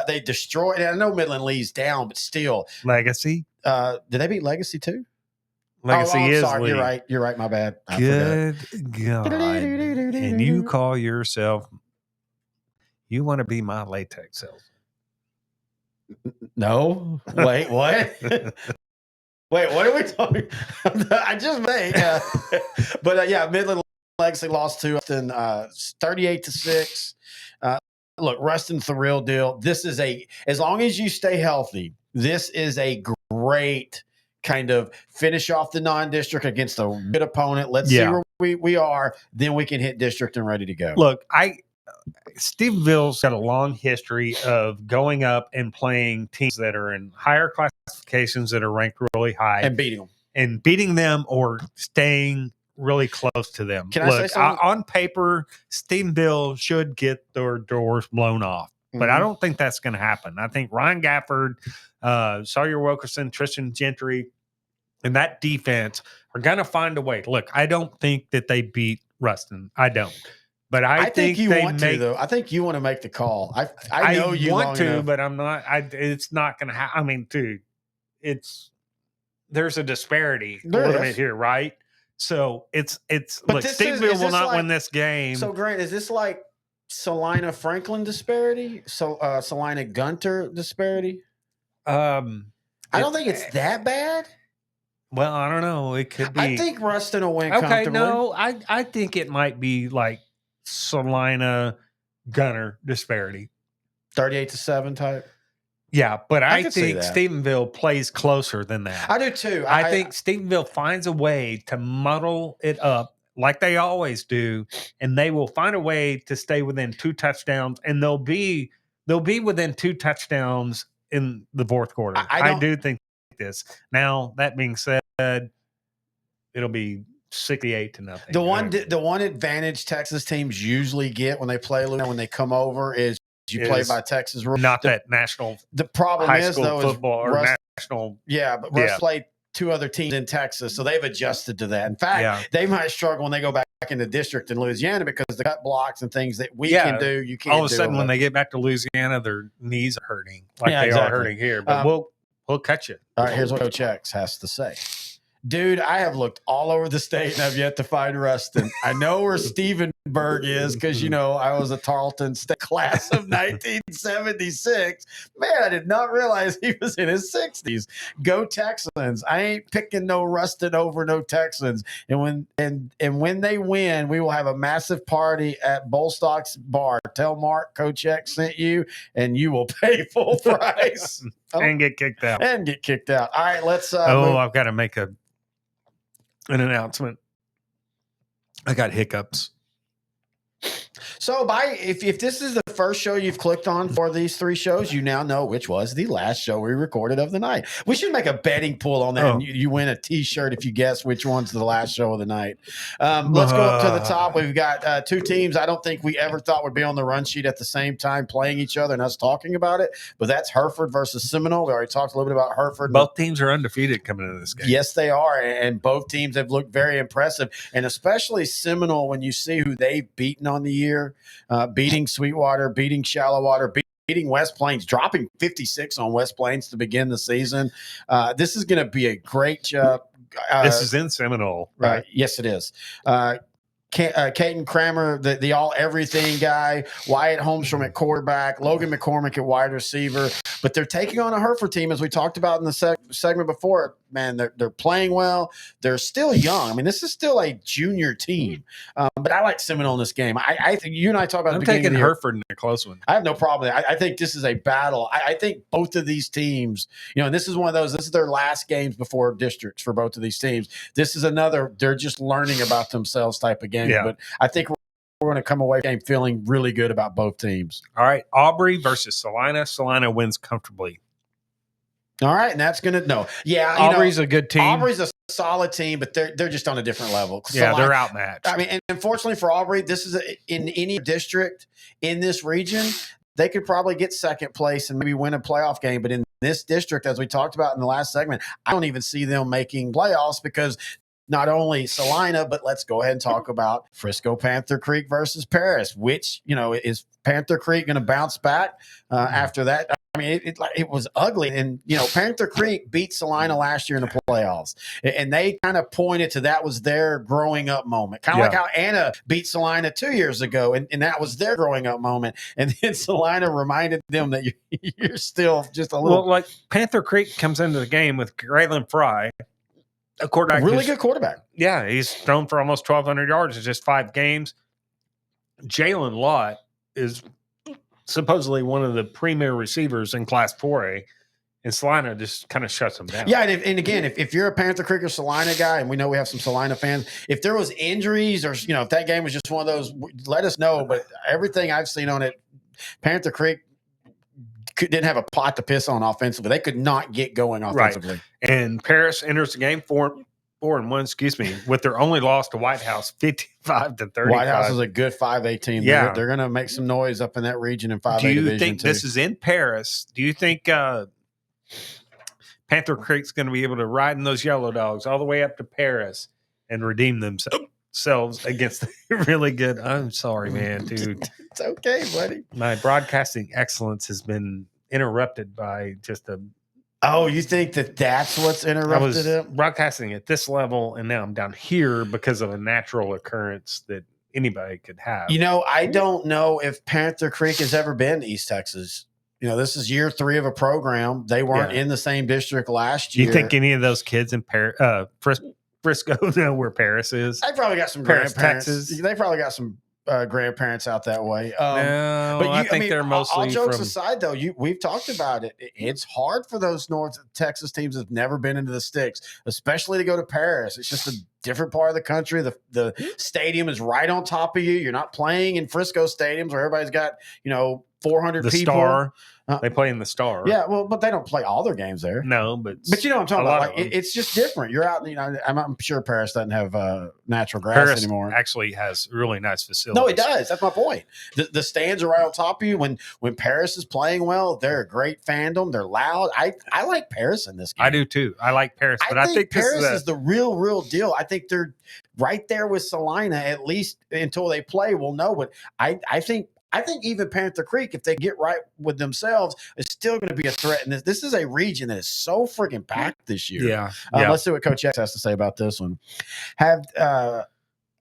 They destroyed. I know Midland Lee's down, but still. Legacy. Did they beat Legacy too? Legacy is sorry. Lee. You're right. My bad. Good God. And you call yourself, you want to be my latex salesman? No. Wait, what? Wait, what are we talking? I just made. But yeah, Midland Legacy lost to Ruston 38-6. Look, Ruston's the real deal. This is as long as you stay healthy, this is a great kind of finish off the non-district against a good opponent. Let's see where we are. Then we can hit district and ready to go. Look, Stephenville's got a long history of going up and playing teams that are in higher classifications that are ranked really high. And beating them. Or staying really close to them. Can I say something? On paper, Stephenville should get their doors blown off. but I don't think that's going to happen. I think Ryan Gafford, Sawyer Wilkerson, Tristan Gentry, and that defense are going to find a way. Look, I don't think that they beat Ruston. I don't. But I think you they want to, though. I think you want to make the call. I know you want long to, enough. but I'm not. It's not going to happen. I mean, dude, there's a disparity a little bit here, right? So it's But look, Steveville will not win this game. So, Grant, is this like Salina Franklin disparity? So, Salina Gunter disparity? I don't think it's that bad. Well, I don't know. It could be. I think Ruston will win. Okay, no, I think it might be like Salina Gunter disparity, 38-7 type. Yeah, but I could see think that. Stephenville plays closer than that. I do too. I think Stephenville finds a way to muddle it up like they always do, and they will find a way to stay within 2 touchdowns, and they'll be within 2 touchdowns in the fourth quarter. I do think this. Now, that being said, it'll be 68-0. The one advantage Texas teams usually get when they play when they come over is you play by Texas rules. Not that national. The problem high is school though football is or national. Yeah, but Russ played 2 other teams in Texas, so they've adjusted to that. In fact, they might struggle when they go back in the district in Louisiana because the cut blocks and things that we can do, you can't. All of a sudden, when they get back to Louisiana, their knees are hurting like they are hurting here. But we'll catch it. All right, here's what Coach X has to say. Dude, I have looked all over the state and I've yet to find Ruston. I know where Stephenburg is because, I was a Tarleton State class of 1976. Man, I did not realize he was in his 60s. Go Texans. I ain't picking no Ruston over no Texans. And when they win, we will have a massive party at Bollstock's Bar. Tell Mark Coach X sent you, and you will pay full price. And get kicked out. All right, let's I've got to make an announcement. I got hiccups. So if this is the first show you've clicked on for these 3 shows, you now know which was the last show we recorded of the night. We should make a betting pool on that, and you win a T-shirt if you guess which one's the last show of the night. Let's go up to the top. We've got 2 teams I don't think we ever thought would be on the run sheet at the same time playing each other and us talking about it, but that's Hereford versus Seminole. We already talked a little bit about Hereford. Both teams are undefeated coming into this game. Yes, they are, and both teams have looked very impressive, and especially Seminole when you see who they've beaten on the year. Beating Sweetwater, beating Shallowater, beating West Plains, dropping 56 on West Plains to begin the season. This is going to be a great job. This is in Seminole, right? Yes, it is. Caden Kramer, the all-everything guy, Wyatt Holmstrom at quarterback, Logan McCormick at wide receiver. But they're taking on a Hereford team, as we talked about in the segment before. Man, they're playing well. They're still young. I mean, this is still a junior team. But I like Seminole in this game. I think you and I talk about I'm the beginning taking of the year. Hereford in a close one. I have no problem with it. I think this is a battle. I think both of these teams, and this is one of those, this is their last games before districts for both of these teams. This is another, they're just learning about themselves type of game. Yeah. But I think we're going to come away game feeling really good about both teams. All right. Aubrey versus Salina. Salina wins comfortably. All right. And that's going to, no. Yeah. Aubrey's a good team. Aubrey's a solid team, but they're just on a different level. Yeah, they're outmatched. I mean, and unfortunately for Aubrey, this is in any district in this region, they could probably get second place and maybe win a playoff game. But in this district, as we talked about in the last segment, I don't even see them making playoffs because not only Salina, but let's go ahead and talk about Frisco Panther Creek versus Paris, which, is Panther Creek going to bounce back after that? I mean, it was ugly. And, Panther Creek beat Salina last year in the playoffs. And they kind of pointed to that was their growing up moment. Kind of like how Anna beat Salina 2 years ago. And that was their growing up moment. And then Salina reminded them that you're still just a little. Well, like Panther Creek comes into the game with Graylin Fry, a quarterback. Really good quarterback. Yeah, he's thrown for almost 1,200 yards in just 5 games. Jalen Lott is supposedly one of the premier receivers in Class 4A, and Salina just kind of shuts them down. Yeah, and again, if you're a Panther Creek or Salina guy, and we know we have some Salina fans, if there was injuries or, if that game was just one of those, let us know. But everything I've seen on it, Panther Creek didn't have a pot to piss on offensively. They could not get going offensively. Right. And Paris enters the game 4 4-1, excuse me, with their only loss to White House, 55-35. White House is a good 5A team. Yeah. They're going to make some noise up in that region in 5A Do you division think too. this is in Paris? Do you think Panther Creek's going to be able to ride in those yellow dogs all the way up to Paris and redeem themselves against the really good? I'm sorry, man, dude. It's okay, buddy. My broadcasting excellence has been interrupted by just a. Oh, you think that's what's interrupted I was it? broadcasting at this level, and now I'm down here because of a natural occurrence that anybody could have. You know, I don't know if Panther Creek has ever been to East Texas. You know, this is year 3 of a program. They weren't in the same district last year. Do you think any of those kids in Frisco know where Paris is? They probably got some Paris, grandparents. Texas. They probably got some grandparents out that way. No, but I think they're mostly all jokes from. aside, though, we've talked about it. It's hard for those North Texas teams that have never been into the sticks, especially to go to Paris. It's just a different part of the country. The stadium is right on top of you. You're not playing in Frisco stadiums where everybody's got 400 the people. Star. They play in the Star. Yeah, well, but they don't play all their games there. No, but you know what I'm talking about. Like, it's just different. You're out. I'm sure Paris doesn't have natural grass Paris anymore. Actually, has really nice facilities. No, it does. That's my point. The stands are right on top of you. When Paris is playing well, they're a great fandom. They're loud. I like Paris in this game. I do too. I like Paris, but I think Paris is the real deal. I think they're right there with Salina, at least until they play. We'll know. But I think even Panther Creek, if they get right with themselves, is still going to be a threat. And this is a region that is so freaking packed this year. Yeah. Let's see what Coach X has to say about this one.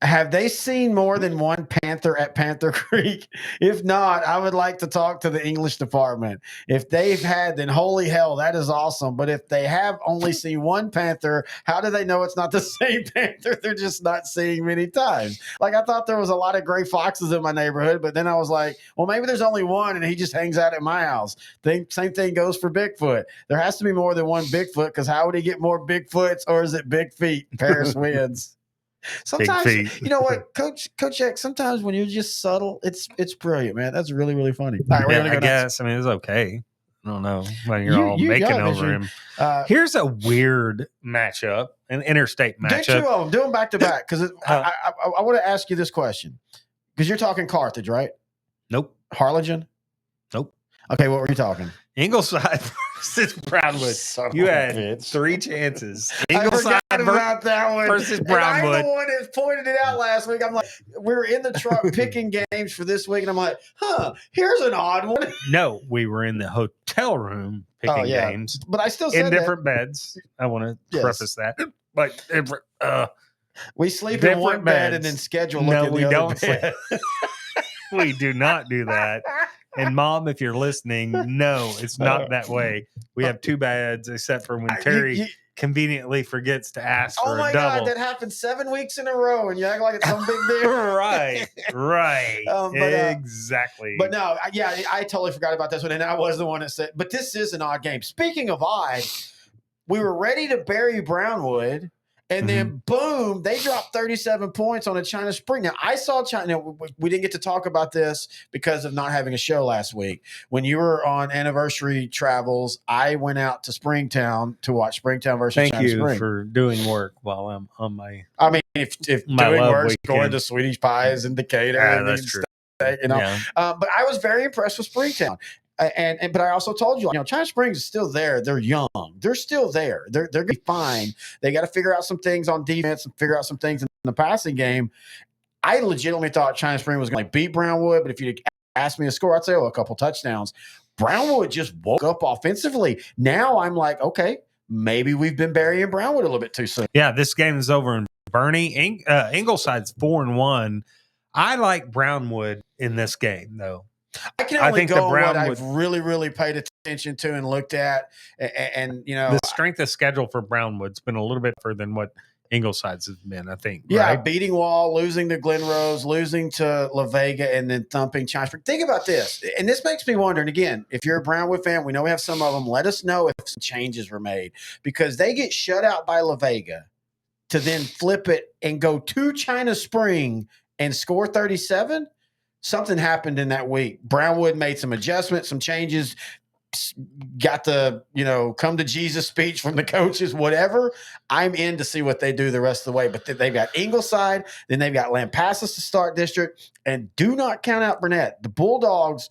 Have they seen more than one Panther at Panther Creek? If not, I would like to talk to the English department. If they've had, then holy hell, that is awesome. But if they have only seen one Panther, how do they know it's not the same Panther they're just not seeing many times? Like, I thought there was a lot of gray foxes in my neighborhood, but then I was like, well, maybe there's only one and he just hangs out at my house. Same thing goes for Bigfoot. There has to be more than one Bigfoot, because how would he get more Bigfoots, or is it big feet? Paris wins. Sometimes, you know what, Coach X, sometimes when you're just subtle, it's brilliant, man. That's really, really funny. All right, I guess. I mean, it's okay. I don't know when you're all making over him. Here's a weird matchup, an interstate matchup. Do 2 of them. Do them back to back, because I want to ask you this question, because you're talking Carthage, right? Nope. Harlingen? Nope. Okay, what were you talking? Ingleside versus Brownwood. You had 3 chances. Ingleside about that one versus Brownwood. I'm the one that pointed it out last week. I'm like, we were in the truck picking games for this week, and I'm like, here's an odd one. No, we were in the hotel room picking games, but I still said in different beds. I want to preface that, but we sleep in one bed and then schedule. No, we don't. We do not do that. And Mom, if you're listening, no, it's not that way. We have 2 beds, except for when Terry conveniently forgets to ask for a double. Oh my God, that happened 7 weeks in a row, and you act like it's some big deal. Right. Exactly. But no, I totally forgot about this one, and I was the one that said, but this is an odd game. Speaking of odd, we were ready to bury Brownwood, and then boom, they dropped 37 points on a China Spring. Now, I saw China. We didn't get to talk about this because of not having a show last week. When you were on anniversary travels, I went out to Springtown to watch Springtown versus China Spring. Thank you for doing work while I'm on my. I mean, if my doing work, weekend. going to Swedish Pies in Decatur, and that's true. But I was very impressed with Springtown. But I also told you, China Springs is still there. They're young. They're still there. They're going to be fine. They got to figure out some things on defense and figure out some things in the passing game. I legitimately thought China Springs was going to beat Brownwood, but if you asked me a score, I'd say, a couple touchdowns. Brownwood just woke up offensively. Now I'm like, okay, maybe we've been burying Brownwood a little bit too soon. Yeah, this game is over in Bernie. Ingleside's 4-1. I like Brownwood in this game, though. I can only go on what I've really, really paid attention to and looked at. And the strength of schedule for Brownwood's been a little bit further than what Ingleside's has been, I think. Yeah, right? Beating Wall, losing to Glen Rose, losing to La Vega, and then thumping China Spring. Think about this. And this makes me wonder, and again, if you're a Brownwood fan, we know we have some of them, let us know if some changes were made. Because they get shut out by La Vega to then flip it and go to China Spring and score 37. Something happened in that week. Brownwood made some adjustments, some changes. got the, come to Jesus speech from the coaches, whatever. I'm in to see what they do the rest of the way. But they've got Ingleside, then they've got Lampasas to start district, and do not count out Burnett. The Bulldogs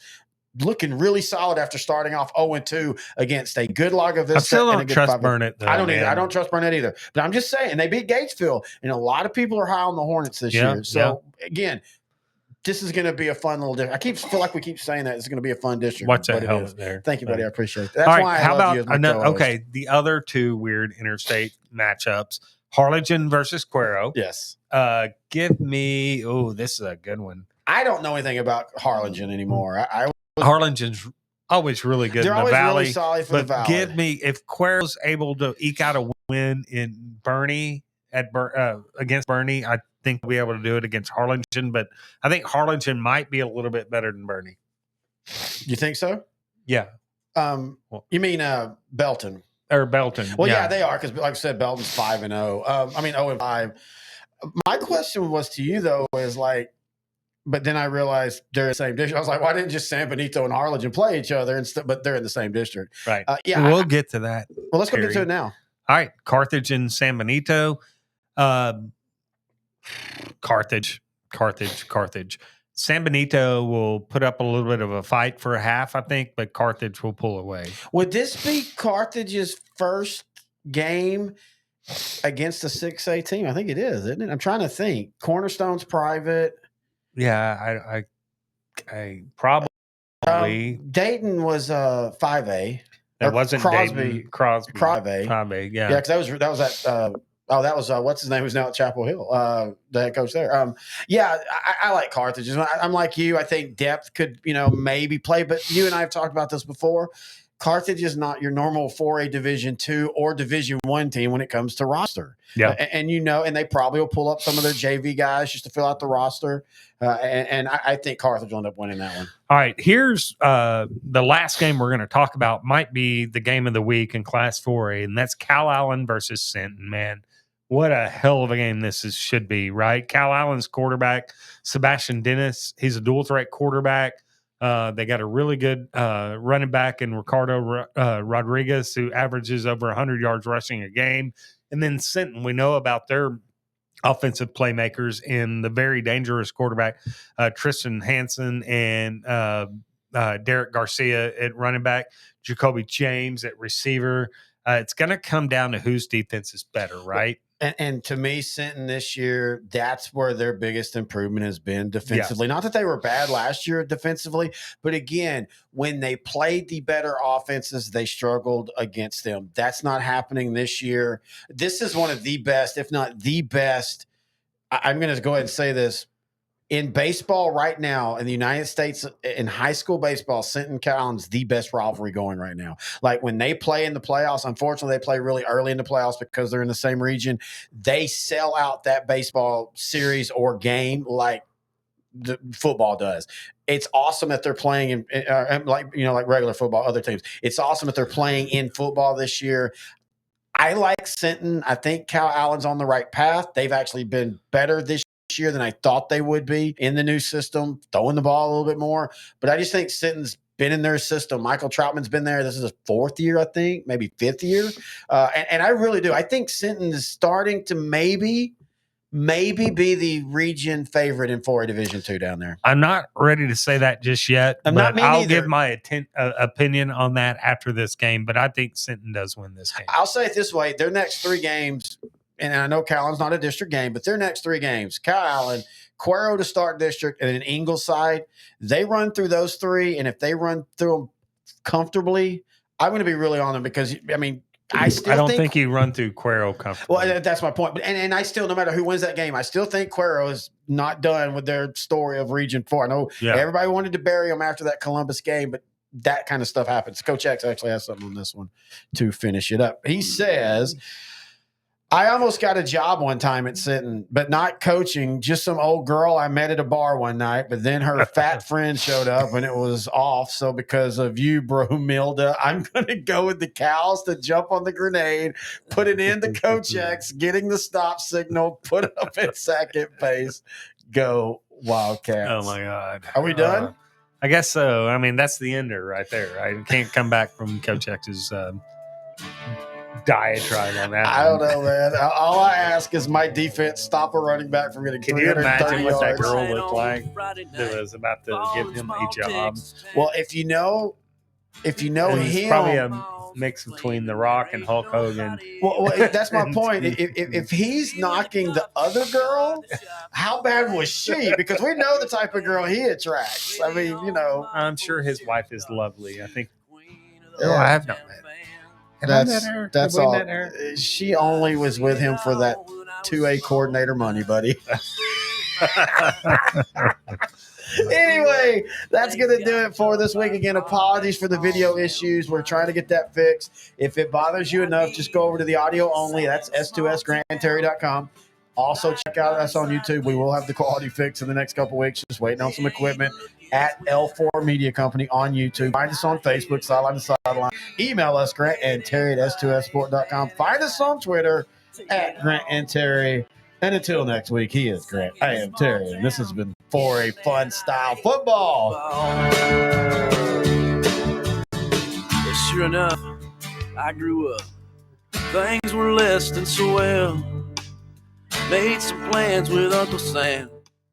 looking really solid after starting off 0-2 against a good Laga Vista. I still don't and a good trust 5. Burnett, though. I don't man. either. I don't trust Burnett either. But I'm just saying, they beat Gatesville, and a lot of people are high on the Hornets this year. So again, this is going to be a fun little district. I feel like we keep saying that it's going to be a fun district. Watch that but helmet there. Thank you, buddy. I appreciate that. That's All why right, I how love about you as my co-host. okay? The other two weird interstate matchups: Harlingen versus Cuero. Yes. Give me. Oh, this is a good one. I don't know anything about Harlingen anymore. Harlingen's always really good They're in the always Valley. really solid for but the Valley. give me, if Cuero's able to eke out a win in Bernie against Bernie, I think we'll be able to do it against Harlingen. But I think Harlingen might be a little bit better than Bernie. You think so? Yeah. You mean Belton or Belton? Well, yeah, they are, because like I said, Belton's 5-0. 0-5. My question was to you though, is like, but then I realized they're in the same district. I was like, why didn't just San Benito and Harlingen play each other instead? But they're in the same district, right? Yeah, we'll get to that. Well, let's go get to it now. All right, Carthage and San Benito. Carthage. San Benito will put up a little bit of a fight for a half, I think, but Carthage will pull away. Would this be Carthage's first game against a 6A team? I think it is, isn't it? I'm trying to think. Cornerstone's private. Yeah, I probably. Dayton was 5A. That wasn't Crosby. Dayton. Crosby. Yeah. Yeah, because that was at that was what's his name, who's now at Chapel Hill, the head coach there. I like Carthage. I'm like you. I think depth could, maybe play, but you and I have talked about this before. Carthage is not your normal 4A Division II or Division I team when it comes to roster. Yeah. And and they probably will pull up some of their JV guys just to fill out the roster. And I think Carthage will end up winning that one. All right. Here's the last game we're going to talk about, might be the game of the week in Class 4A, and that's Cal Allen versus Sinton. Man, what a hell of a game this should be, right? Cal Allen's quarterback, Sebastian Dennis, he's a dual threat quarterback. They got a really good running back in Ricardo Rodriguez, who averages over 100 yards rushing a game. And then Sinton, we know about their offensive playmakers in the very dangerous quarterback, Tristan Hansen and Derek Garcia at running back, Jacoby James at receiver. It's going to come down to whose defense is better, right? And to me, Sinton this year, that's where their biggest improvement has been defensively. Not that they were bad last year defensively, but again, when they played the better offenses, they struggled against them. That's not happening this year. This is one of the best, if not the best. I'm going to go ahead and say this. In baseball right now, in the United States, in high school baseball, Sinton Cal Allen's the best rivalry going right now. Like when they play in the playoffs, unfortunately, they play really early in the playoffs because they're in the same region. They sell out that baseball series or game like the football does. It's awesome that they're playing in like regular football, other teams. It's awesome that they're playing in football this year. I like Sinton. I think Cal Allen's on the right path. They've actually been better this year than I thought they would be in the new system, throwing the ball a little bit more. But I just think Sinton's been in their system. Michael Troutman's been there. This is his 4th year, I think, maybe 5th year. And I really do. I think Sinton is starting to maybe be the region favorite in 4A Division II down there. I'm not ready to say that just yet. I'll give my opinion on that after this game, but I think Sinton does win this game. I'll say it this way. Their next 3 games, and I know Cal Allen's not a district game, but their next 3 games, Cal Allen, Cuero to start district, and then Ingleside, they run through those 3, and if they run through them comfortably, I'm going to be really on them because, I don't think you run through Cuero comfortably. Well, that's my point. But and I still, no matter who wins that game, I still think Cuero is not done with their story of Region 4. I know everybody wanted to bury them after that Columbus game, but that kind of stuff happens. Coach X actually has something on this one to finish it up. He says, I almost got a job one time at Sinton, but not coaching, just some old girl I met at a bar one night, but then her fat friend showed up and it was off. So because of you, bro, Milda, I'm going to go with the Cows to jump on the grenade, put it into Coach X, getting the stop signal, put up at second base. Go Wildcats. Oh, my God. Are we done? I guess so. I mean, that's the ender right there. I can't come back from Coach X's diatribe on that. I don't know, man. All I ask is my defense stop a running back from getting Can you 330 imagine what that yards. girl looked like that was about to give him a job? Well, if you know It's him, probably a mix between The Rock and Hulk Hogan. well, that's my point. If he's knocking the other girl, how bad was she? Because we know the type of girl he attracts. I mean, I'm sure his wife is lovely. I think. Yeah. Oh, I have not met. Have I met her? That's Have we all. met her? She only was with him for that 2A coordinator money, buddy. Anyway, that's going to do it for this week. Again, apologies for the video issues. We're trying to get that fixed. If it bothers you enough, just go over to the audio only. That's s2sgrantandterry.com. Also, check out us on YouTube. We will have the quality fixed in the next couple weeks. Just waiting on some equipment at L4 Media Company on YouTube. Find us on Facebook, Sideline to Sideline. Email us, Grant and Terry at s2ssport.com. Find us on Twitter at Grant and Terry. And until next week, he is Grant. I am Terry, and this has been For a Fun Style Football. Yeah, sure enough, I grew up. Things were less than so well. Made some plans with Uncle Sam.